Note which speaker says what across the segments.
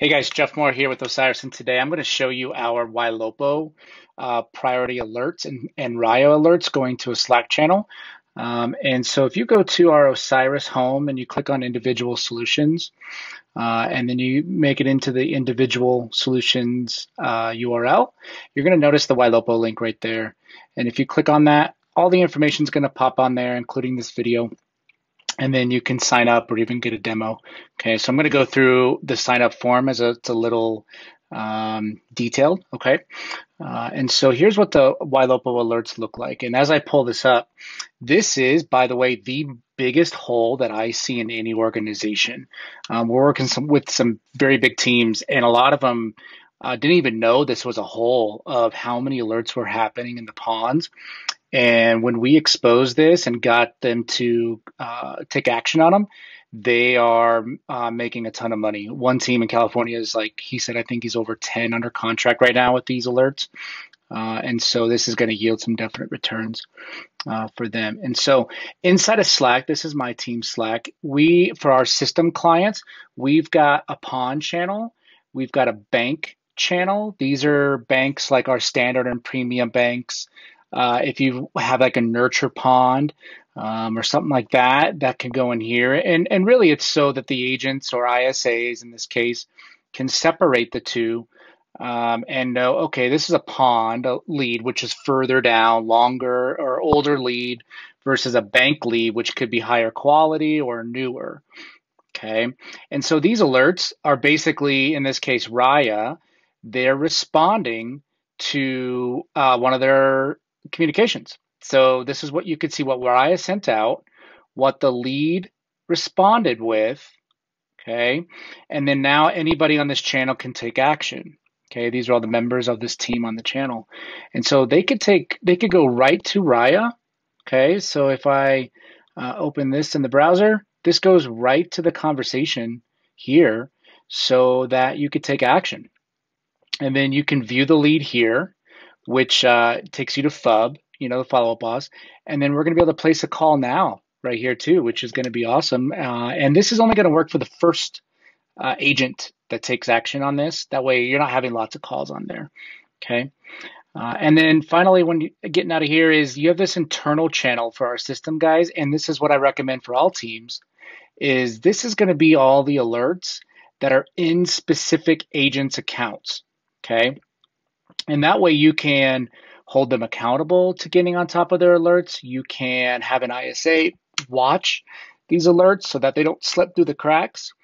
Speaker 1: Hey guys, Jeff Moore here with Osiris, and today I'm going to show you our YLOPO priority alerts and Raya alerts going to a Slack channel. And so if you go to our Osiris home and you click on individual solutions, and then you make it into the individual solutions URL, you're going to notice the YLOPO link right there. And if you click on that, all the information is going to pop on there, including this video. And then you can sign up or even get a demo. Okay, so I'm going to go through the sign up form as it's a little detailed. Okay, and so here's what the YLOPO alerts look like. And as I pull this up, this is, by the way, the biggest hole that I see in any organization. We're working with some very big teams, and a lot of them didn't even know this was a hole of how many alerts were happening in the ponds. And when we exposed this and got them to take action on them, they are making a ton of money. One team in California is like, he said, I think he's over 10 under contract right now with these alerts. And so this is going to yield some definite returns for them. And so inside of Slack, this is my team Slack. For our system clients, we've got a pond channel. We've got a bank channel. These are banks like our standard and premium banks. If you have like a nurture pond or something like that, that can go in here. And really it's so that the agents or ISAs in this case can separate the two and know, okay, this is a pond a lead, which is further down, longer or older lead versus a bank lead, which could be higher quality or newer. Okay. And so these alerts are basically, in this case, Raya, they're responding to one of their communications. So this is what you could see what Raya sent out, what the lead responded with, okay? And then now anybody on this channel can take action. Okay, these are all the members of this team on the channel. And so they could go right to Raya. Okay, so if I open this in the browser, this goes right to the conversation here so that you could take action. And then you can view the lead here, which takes you to FUB, the follow-up boss. And then we're going to be able to place a call now right here too, which is going to be awesome. And this is only going to work for the first agent that takes action on this. That way you're not having lots of calls on there. Okay. And then finally, when you're getting out of here is you have this internal channel for our system guys. And this is what I recommend for all teams is this is going to be all the alerts that are in specific agents' accounts. Okay. And that way you can hold them accountable to getting on top of their alerts. You can have an ISA watch these alerts so that they don't slip through the cracks.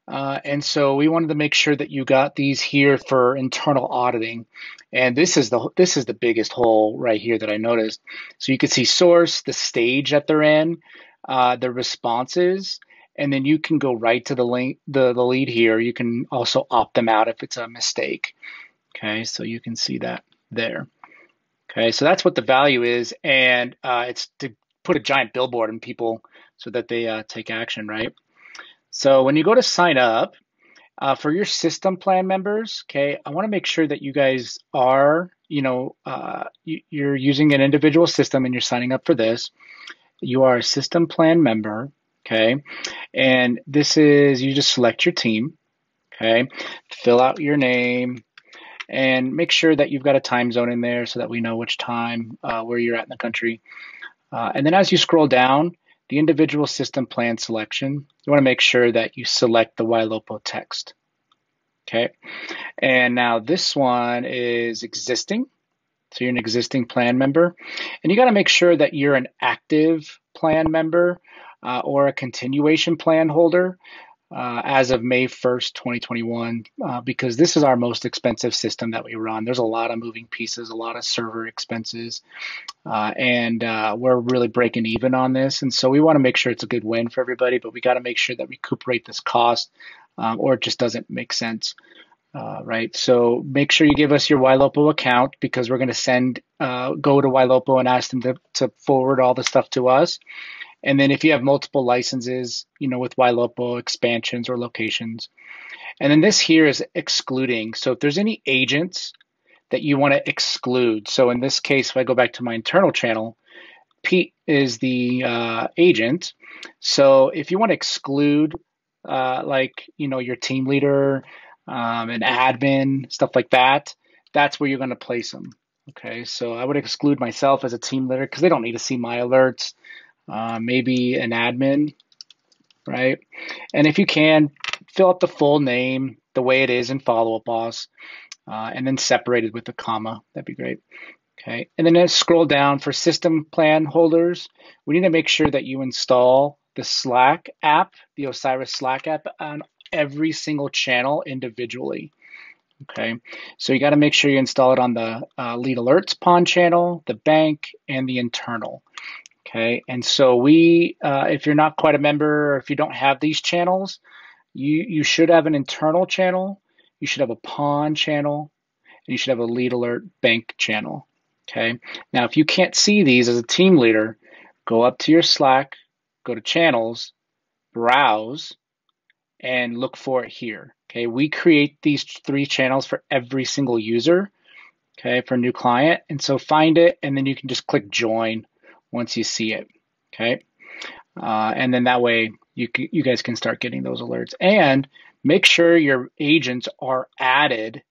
Speaker 1: And so we wanted to make sure that you got these here for internal auditing. And this is the biggest hole right here that I noticed. So you can see source, the stage that they're in, the responses, and then you can go right to the link, the lead here. You can also opt them out if it's a mistake. Okay, so you can see that there. Okay, so that's what the value is, and it's to put a giant billboard in people so that they take action, right? So when you go to sign up for your system plan members, okay, I want to make sure that you guys are, you're using an individual system and you're signing up for this. You are a system plan member, okay, and this is you just select your team, okay, fill out your name. And make sure that you've got a time zone in there so that we know which time, where you're at in the country. And then as you scroll down, the individual system plan selection, you want to make sure that you select the YLOPO text. Okay. And now this one is existing. So you're an existing plan member. And you got to make sure that you're an active plan member or a continuation plan holder. As of May 1st, 2021, because this is our most expensive system that we run. There's a lot of moving pieces, a lot of server expenses, and we're really breaking even on this. And so we want to make sure it's a good win for everybody, but we got to make sure that we recuperate this cost or it just doesn't make sense, right? So make sure you give us your YLOPO account because we're going to go to YLOPO and ask them to forward all the stuff to us. And then if you have multiple licenses, with YLOPO expansions or locations. And then this here is excluding. So if there's any agents that you want to exclude. So in this case, if I go back to my internal channel, Pete is the agent. So if you want to exclude your team leader, an admin, stuff like that, that's where you're going to place them. Okay, so I would exclude myself as a team leader because they don't need to see my alerts. Maybe an admin, right? And if you can, fill out the full name the way it is in Follow Up Boss, and then separated with a comma. That'd be great. Okay, and then scroll down for system plan holders. We need to make sure that you install the Slack app, the Osiris Slack app, on every single channel individually. Okay, so you got to make sure you install it on the lead alerts pawn channel, the bank, and the internal. Okay, and so we, if you're not quite a member, or if you don't have these channels, you should have an internal channel, you should have a pawn channel, and you should have a lead alert bank channel. Okay, now if you can't see these as a team leader, go up to your Slack, go to channels, browse, and look for it here. Okay, we create these 3 channels for every single user, okay, for a new client. And so find it, and then you can just click join once you see it, okay? And then that way you guys can start getting those alerts. And make sure your agents are added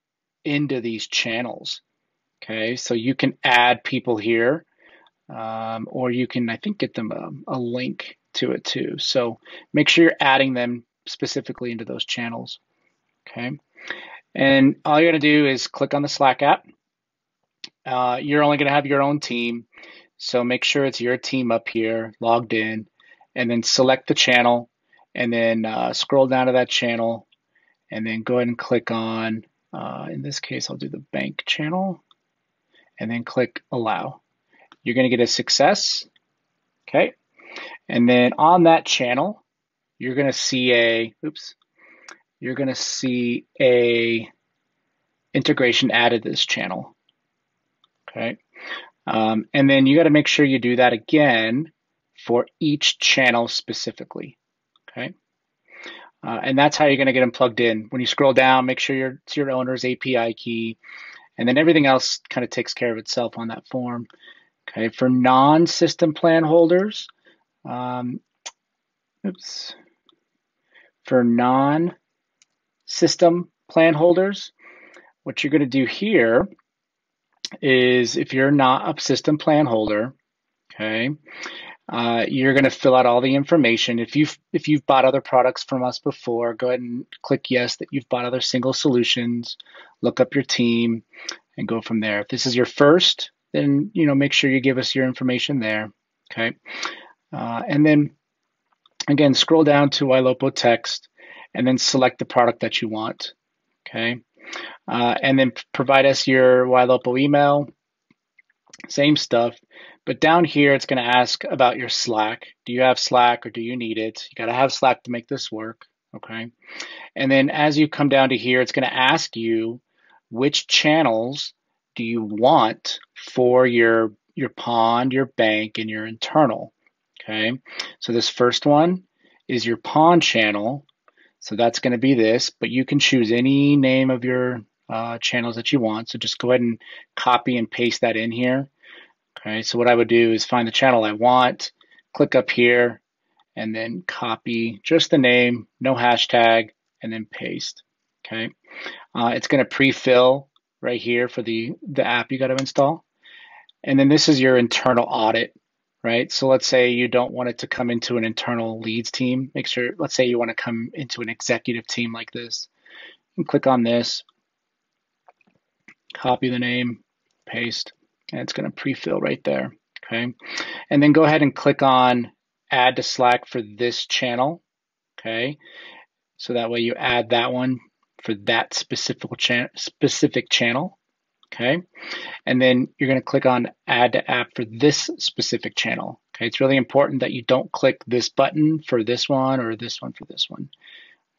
Speaker 1: into these channels, okay? So you can add people here, or you can, I think, get them a link to it too. So make sure you're adding them specifically into those channels, okay? And all you're gonna do is click on the Slack app. You're only gonna have your own team, so make sure it's your team up here, logged in, and then select the channel, and then scroll down to that channel, and then go ahead and click on, in this case, I'll do the bank channel, and then click allow. You're gonna get a success, okay? And then on that channel, you're gonna see a integration added to this channel, okay? And then you got to make sure you do that again for each channel specifically, okay? And that's how you're going to get them plugged in. When you scroll down, make sure it's your owner's API key, and then everything else kind of takes care of itself on that form, okay? For non-system plan holders, for non-system plan holders, what you're going to do here is, if you're not a system plan holder, okay, you're going to fill out all the information. If you've bought other products from us before, go ahead and click yes that you've bought other single solutions. Look up your team and go from there. If this is your first, then make sure you give us your information there, okay? And then again, scroll down to YLOPO text, and then select the product that you want, okay? And then provide us your YLOPO email, same stuff, but down here it's going to ask about your Slack. Do you have Slack, or do you need it? You got to have Slack to make this work, okay? And then as you come down to here, it's going to ask you which channels do you want for your pawn, your bank, and your internal, okay? So this first one is your pawn channel. So that's going to be this, but you can choose any name of your channels that you want. So just go ahead and copy and paste that in here. Okay, so what I would do is find the channel I want, click up here, and then copy just the name, no hashtag, and then paste. Okay, it's going to pre-fill right here for the app you got to install. And then this is your internal audit, right? So let's say you don't want it to come into an internal leads team. Make sure, let's say you want to come into an executive team like this. You can click on this, copy the name, paste, and it's going to pre-fill right there, okay? And then go ahead and click on add to Slack for this channel, okay? So that way you add that one for that specific channel, okay? And then you're going to click on add to app for this specific channel, okay? It's really important that you don't click this button for this one or this one for this one,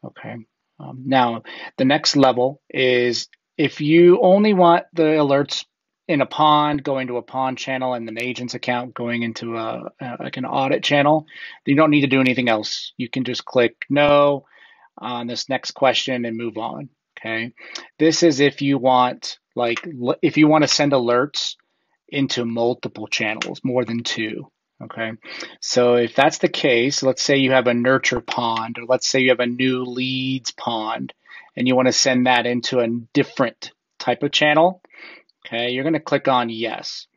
Speaker 1: okay? Now, the next level is if you only want the alerts in a pawn going to a pawn channel and an agent's account going into like an audit channel, you don't need to do anything else. You can just click no on this next question and move on, okay? This is if you want, if you want to send alerts into multiple channels, more than 2, okay? So if that's the case, let's say you have a nurture pond, or let's say you have a new leads pond, and you want to send that into a different type of channel, okay, you're going to click on yes.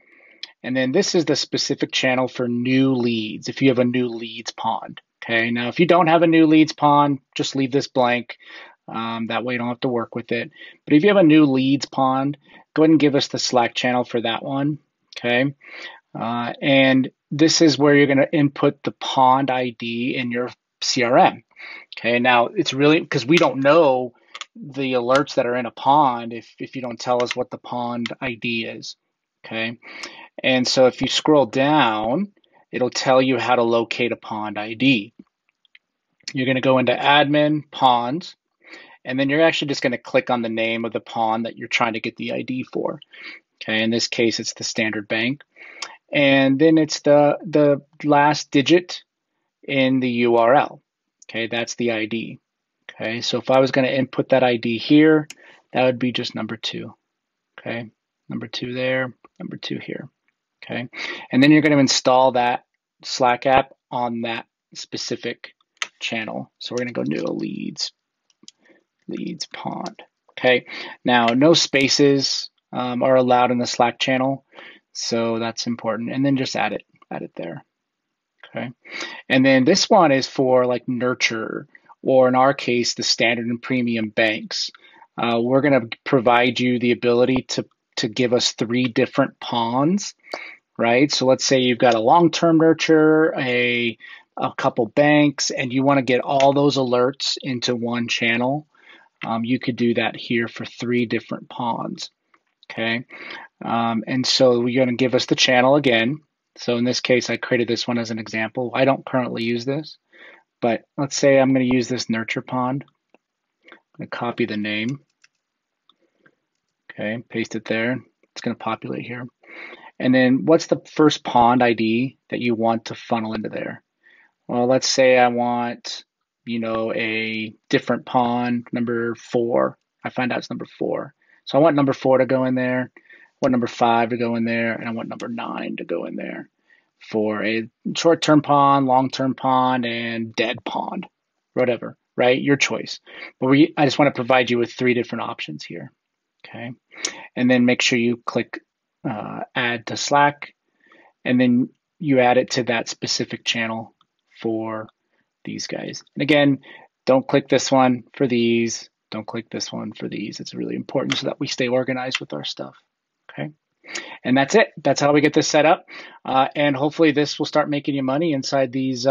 Speaker 1: And then this is the specific channel for new leads, if you have a new leads pond. Okay, now if you don't have a new leads pond, just leave this blank. That way you don't have to work with it. But if you have a new leads pond, go ahead and give us the Slack channel for that one. Okay, and this is where you're going to input the pond ID in your CRM. Okay, now it's really, because we don't know the alerts that are in a pond if you don't tell us what the pond ID is. Okay, and so if you scroll down, it'll tell you how to locate a pond ID. You're going to go into admin, ponds, and then you're actually just going to click on the name of the pond that you're trying to get the ID for. Okay, in this case, it's the Standard Bank. And then it's the last digit in the URL. Okay, that's the ID. Okay, so if I was going to input that ID here, that would be just number 2. Okay, number 2 there, number 2 here. Okay, and then you're going to install that Slack app on that specific channel. So we're going to go new leads pond. Okay, now no spaces are allowed in the Slack channel, so that's important. And then just add it there. Okay, and then this one is for like nurture, or in our case, the standard and premium banks. We're going to provide you the ability to give us 3 different ponds, right? So let's say you've got a long-term nurture, a couple banks, and you want to get all those alerts into one channel. You could do that here for 3 different ponds. Okay, and so you're going to give us the channel again. So in this case, I created this one as an example. I don't currently use this, but let's say I'm going to use this nurture pond. I'm going to copy the name. Okay, paste it there. It's going to populate here. And then what's the first pond ID that you want to funnel into there? Well, let's say I want, a different pond, number 4. I find out it's number 4. So I want number 4 to go in there. I want number 5 to go in there, and I want number 9 to go in there for a short-term pond, long-term pond, and dead pond, whatever, right? Your choice. But I just want to provide you with 3 different options here, okay? And then make sure you click add to Slack, and then you add it to that specific channel for these guys. And again, don't click this one for these. Don't click this one for these. It's really important so that we stay organized with our stuff. Okay, and that's it. That's how we get this set up, and hopefully this will start making you money inside these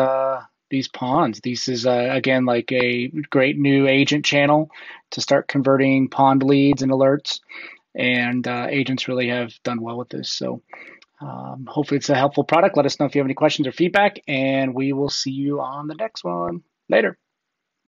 Speaker 1: ponds. This is again like a great new agent channel to start converting pond leads and alerts, and agents really have done well with this. So hopefully it's a helpful product. Let us know if you have any questions or feedback, and we will see you on the next one. Later.